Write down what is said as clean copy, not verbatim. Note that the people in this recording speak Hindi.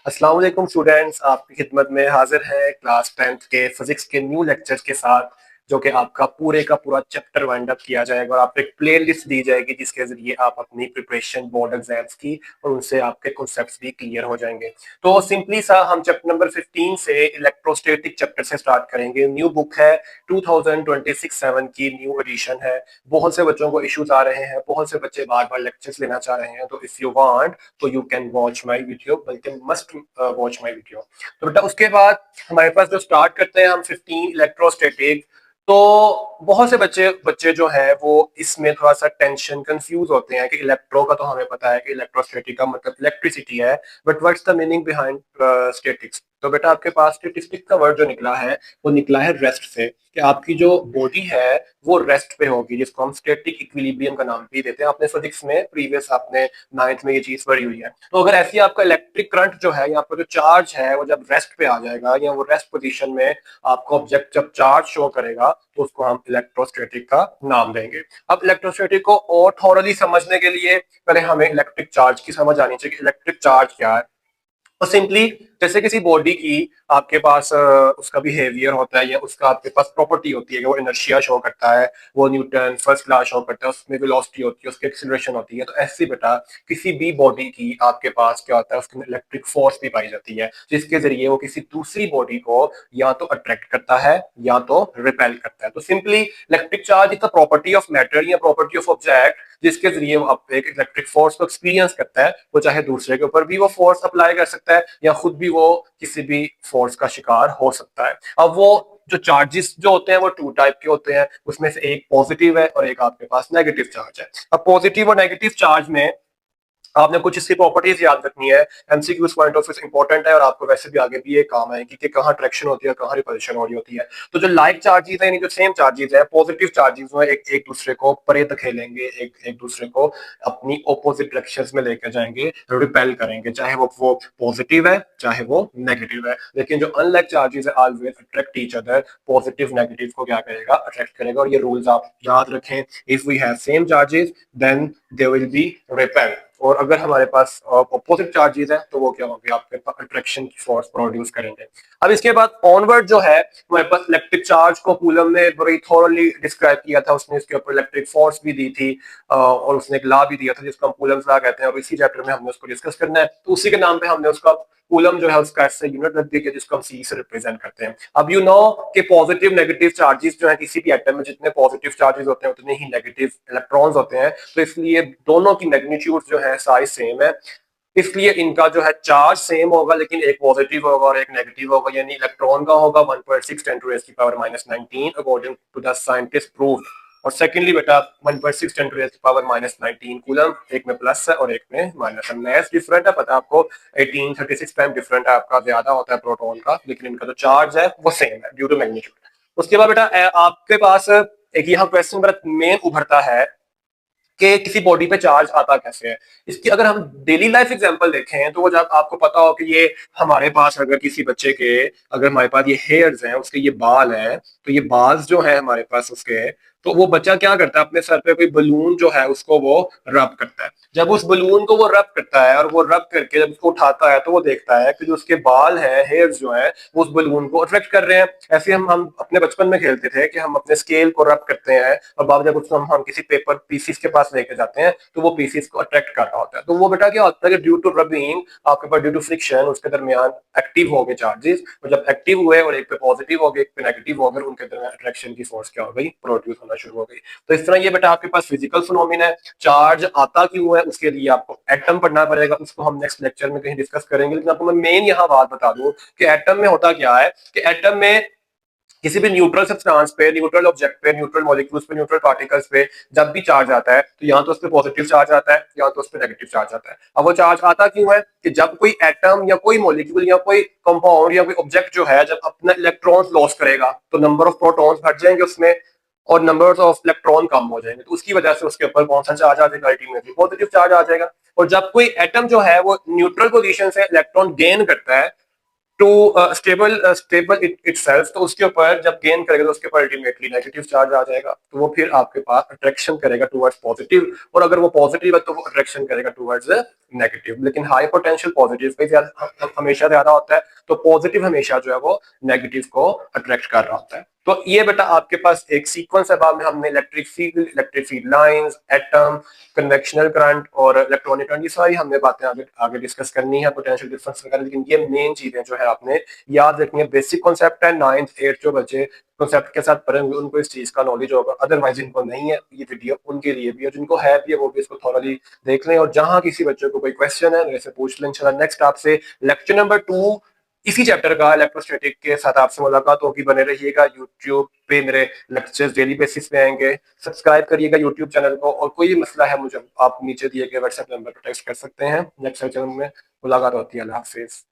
अस्सलाम वालेकुम स्टूडेंट्स, आपकी खिदमत में हाजिर है क्लास 10th के फिजिक्स के न्यू लेक्चर्स के साथ, जो कि आपका पूरे का पूरा चैप्टर वाइंड अप किया जाएगा और आपको एक प्ले लिस्ट दी जाएगी जिसके जरिए आप अपनी प्रिपरेशन बोर्ड एग्जाम्स की और उनसे आपके कॉन्सेप्ट्स भी क्लियर हो जाएंगे। तो सिंपली सा हम चैप्टर नंबर 15 से इलेक्ट्रोस्टैटिक चैप्टर से स्टार्ट करेंगे। न्यू बुक है, 2026-7 की न्यू एडिशन है। बहुत से बच्चों को इश्यूज आ रहे हैं, बहुत से बच्चे बार बार लेक्चर्स लेना चाह रहे हैं, तो इफ यू वांट तो you can watch my video, बल्कि मस्ट वॉच माई वीडियो। तो बेटा उसके बाद हमारे पास जो स्टार्ट करते हैं हम 15 इलेक्ट्रोस्टैटिक। तो बहुत से बच्चे बच्चे जो है वो इसमें थोड़ा सा टेंशन कंफ्यूज होते हैं कि इलेक्ट्रो का तो हमें पता है कि इलेक्ट्रोस्टैटिक का मतलब इलेक्ट्रिसिटी है, but what's the meaning behind statics. तो बेटा आपके पास स्टैटिस्टिक का वर्ड जो निकला है वो निकला है रेस्ट से, कि आपकी जो बॉडी है वो रेस्ट पे होगी, जिसको हम स्टैटिक इक्विलिब्रियम का नाम भी देते हैं। आपने फिजिक्स में प्रीवियस आपने 9th में ये चीज पढ़ी हुई है। तो अगर ऐसी आपका इलेक्ट्रिक करंट जो है या आपका जो चार्ज है वो जब रेस्ट पे आ जाएगा या वो रेस्ट पोजीशन में आपको ऑब्जेक्ट जब चार्ज शो करेगा तो उसको हम इलेक्ट्रोस्टैटिक का नाम देंगे। अब इलेक्ट्रोस्टैटिक को और थॉरली समझने के लिए पहले हमें इलेक्ट्रिक चार्ज की समझ आनी चाहिए कि इलेक्ट्रिक चार्ज क्या है। और सिंपली जैसे किसी बॉडी की आपके पास उसका बिहेवियर होता है या उसका आपके पास प्रॉपर्टी होती है कि वो इनर्शिया शो करता है, वो न्यूटन फर्स्ट लॉ शो करता है, उसमें वेलोसिटी होती है, उसकी एक्सीलरेशन होती है। तो ऐसी बेटा किसी भी बॉडी की आपके पास क्या होता है, उसके इलेक्ट्रिक फोर्स भी पाई जाती है, जिसके जरिए वो किसी दूसरी बॉडी को या तो अट्रैक्ट करता है या तो रिपेल करता है। तो simply electric charge is the property of matter या प्रॉपर्टी ऑफ ऑब्जेक्ट, जिसके जरिए वो एक इलेक्ट्रिक फोर्स को एक्सपीरियंस करता है। वो चाहे दूसरे के ऊपर भी वो फोर्स अप्लाई कर सकता है या खुद भी वो किसी भी फोर्स का शिकार हो सकता है। अब वो जो चार्जेस जो होते हैं वो टू टाइप के होते हैं, उसमें से एक पॉजिटिव है और एक आपके पास नेगेटिव चार्ज है। अब पॉजिटिव और नेगेटिव चार्ज में आपने कुछ इसकी प्रॉपर्टीज याद रखनी है। MCQs point of view important है और आपको वैसे भी आगे भी ये काम है कि कहाँ ट्रैक्शन होती है, कहाँ रिपल्शन हो रही होती है। तो जो लाइक चार्जेस है, यानी जो सेम चार्जेस है, पॉजिटिव चार्जेस में एक एक दूसरे को परे धकेलेंगे, एक एक दूसरे को अपनी ऑपोजिट डायरेक्शंस में लेकर जाएंगे, रिपेल करेंगे, चाहे वो पॉजिटिव है चाहे वो नेगेटिव है। लेकिन जो अनलाइक चार्जेस है always attract each other, positive negative को क्या करेगा, अट्रैक्ट करेगा। और ये रूल्स आप याद रखें, if we have same charges then they will be repel, और अगर हमारे पास अपोजिट चार्जेस है तो वो क्या होंगे, आपके पास अट्रैक्शन की फोर्स प्रोड्यूस करेंगे। अब इसके बाद ऑनवर्ड जो है हमारे पास इलेक्ट्रिक चार्ज को कूलम ने बड़ी थॉरली डिस्क्राइब किया था। उसने इसके ऊपर इलेक्ट्रिक फोर्स भी दी थी और उसने एक लॉ भी दिया था जिसको हम कूलम्स लॉ कहते हैं, और इसी चैप्टर में हमने उसको डिस्कस करना है। तो उसी के नाम पे हमने उसका कूलम जो है उसका ऐसे यूनिट रख दिया जिसको हम सी से रिप्रेजेंट करते हैं। अब यू नो कि पॉजिटिव नेगेटिव चार्जेस जो है किसी भी एटम में जितने पॉजिटिव चार्जेस होते हैं उतने ही नेगेटिव इलेक्ट्रॉन्स होते हैं, तो इसलिए दोनों की मैग्नीट्यूड जो है साइज सेम है, इसलिए इनका जो है चार्ज सेम होगा, लेकिन एक पॉजिटिव होगा और एक नेगेटिव होगा। यानी इलेक्ट्रॉन का होगा 1.6 10 टू रेज़ की power -19 according to the scientist proved, और सेकेंडली बेटा 1.6 10 टू रेज़ की पावर -19 कूलम, एक में प्लस है और एक में माइनस है। मैथ डिफरेंट है, पता आपको 1836 टाइम डिफरेंट है, आपका ज्यादा होता है प्रोटॉन का, लेकिन इनका जो चार्ज है वो सेम है ड्यू टू मैग्नीट्यूड। उसके बाद बेटा आपके पास एक यहाँ क्वेश्चन बड़ा मेन उभरता है कि किसी बॉडी पे चार्ज आता कैसे है। इसकी अगर हम डेली लाइफ एग्जांपल देखें तो वो जब आपको पता हो कि ये हमारे पास अगर किसी बच्चे के, अगर हमारे पास ये हेयर्स हैं, उसके ये बाल हैं, तो ये बाल जो है हमारे पास उसके, तो वो बच्चा क्या करता है, अपने सर पे कोई बलून जो है उसको वो रब करता है। जब उस बलून को वो रब करता है और वो रब करके जब उसको उठाता है तो वो देखता है कि जो उसके बाल है, हेयर्स जो है, वो उस बलून को अट्रैक्ट कर रहे हैं। ऐसे हम अपने बचपन में खेलते थे कि हम अपने स्केल को रब करते हैं और बाद जब उसको हम किसी पेपर पीसीस के पास लेके जाते हैं तो वो पीसीस को अट्रैक्ट कर रहा होता है। तो वो बेटा क्या होता है कि ड्यू टू रबिंग आपके पास ड्यू टू फ्रिक्शन उसके दरमियान एक्टिव हो गए चार्जेस, और जब एक्टिव हुए और एक पे पॉजिटिव हो गए एक पे नेगेटिव हो गए, उनके दरमियान अट्रैक्शन की फोर्स क्या हो गई, प्रोड्यूस होना शुरू हो गई। तो इस तरह ये बेटा आपके पास फिजिकल फिनोमिना है। चार्ज आता क्यों है उसके लिए आपको एटम पढ़ना पड़ेगा, उसको हम नेक्स्ट लेक्चर में कहीं डिस्कस करेंगे, लेकिन आपको मैं मेन यहाँ बात बता दूं कि एटम में होता क्या है कि एटम में किसी भी न्यूट्रल सब्सटेंस पे, न्यूट्रल ऑब्जेक्ट पे, न्यूट्रल मॉलिक्यूल्स पे, न्यूट्रल पार्टिकल्स पे जब भी चार्ज आता है तो यहाँ तो उस पर पॉजिटिव चार्ज आता है या तो उस पर नेगेटिव चार्ज आता है। अब वो चार्ज आता क्यों है कि जब कोई एटम या कोई मॉलिक्यूल या कोई कंपाउंड या कोई ऑब्जेक्ट जो है जब अपना इलेक्ट्रॉन्स लॉस करेगा तो नंबर ऑफ प्रोटॉन्स बढ़ जाएंगे उसमें और नंबर ऑफ इलेक्ट्रॉन कम हो जाएंगे, तो उसकी वजह से उसके ऊपर कौन सा चार्ज आ जाएगा, अल्टीमेटली पॉजिटिव चार्ज आ जाएगा। और जब कोई एटम जो है वो न्यूट्रल पोजीशन से इलेक्ट्रॉन गेन करता है टू स्टेबल स्टेबल इटसेल्फ, तो उसके ऊपर जब गेन करेगा तो उसके ऊपर अल्टीमेटली नेगेटिव चार्ज आ जाएगा, तो वो फिर आपके पास अट्रैक्शन करेगा टुवर्ड्स पॉजिटिव, और अगर वो पॉजिटिव है तो वो अट्रैक्शन करेगा टुवर्ड्स नेगेटिव। लेकिन हाई पोटेंशियल पॉजिटिव पे हमेशा ज्यादा होता है, तो पॉजिटिव हमेशा जो है वो नेगेटिव को अट्रैक्ट कर रहा होता है। तो ये बेटा आपके पास एक सीक्वेंस है, बाद में हमने electric field lines, atom, convectional current और इलेक्ट्रॉनिक करंट, ये सारी हमने बातें आगे आगे डिस्कस करनी है पोटेंशियल डिफरेंस वगैरह, लेकिन ये मेन चीजें जो है आपने याद रखनी है। बेसिक कॉन्सेप्ट है, 9th 8th जो बच्चे कॉन्सेप्ट के साथ पढ़ेंगे उनको इस चीज का नॉलेज होगा, अदरवाइज इनको नहीं है ये वीडियो उनके लिए भी है, जिनको है भी है वो भी इसको थॉरली देख लें, और जहां किसी बच्चे को कोई क्वेश्चन है वैसे पूछ लें। इंशाल्लाह नेक्स्ट आपसे लेक्चर नंबर 2 इसी चैप्टर का इलेक्ट्रोस्टैटिक के साथ आपसे मुलाकात होगी। बने रहिएगा, यूट्यूब पे मेरे लेक्चर्स डेली बेसिस पे आएंगे, सब्सक्राइब करिएगा यूट्यूब चैनल को, और कोई मसला है मुझे आप नीचे दिए गए व्हाट्सएप नंबर पर टेक्स्ट कर सकते हैं। नेक्स्ट लेक्चर में मुलाकात होती है। अल्लाह हाफिज।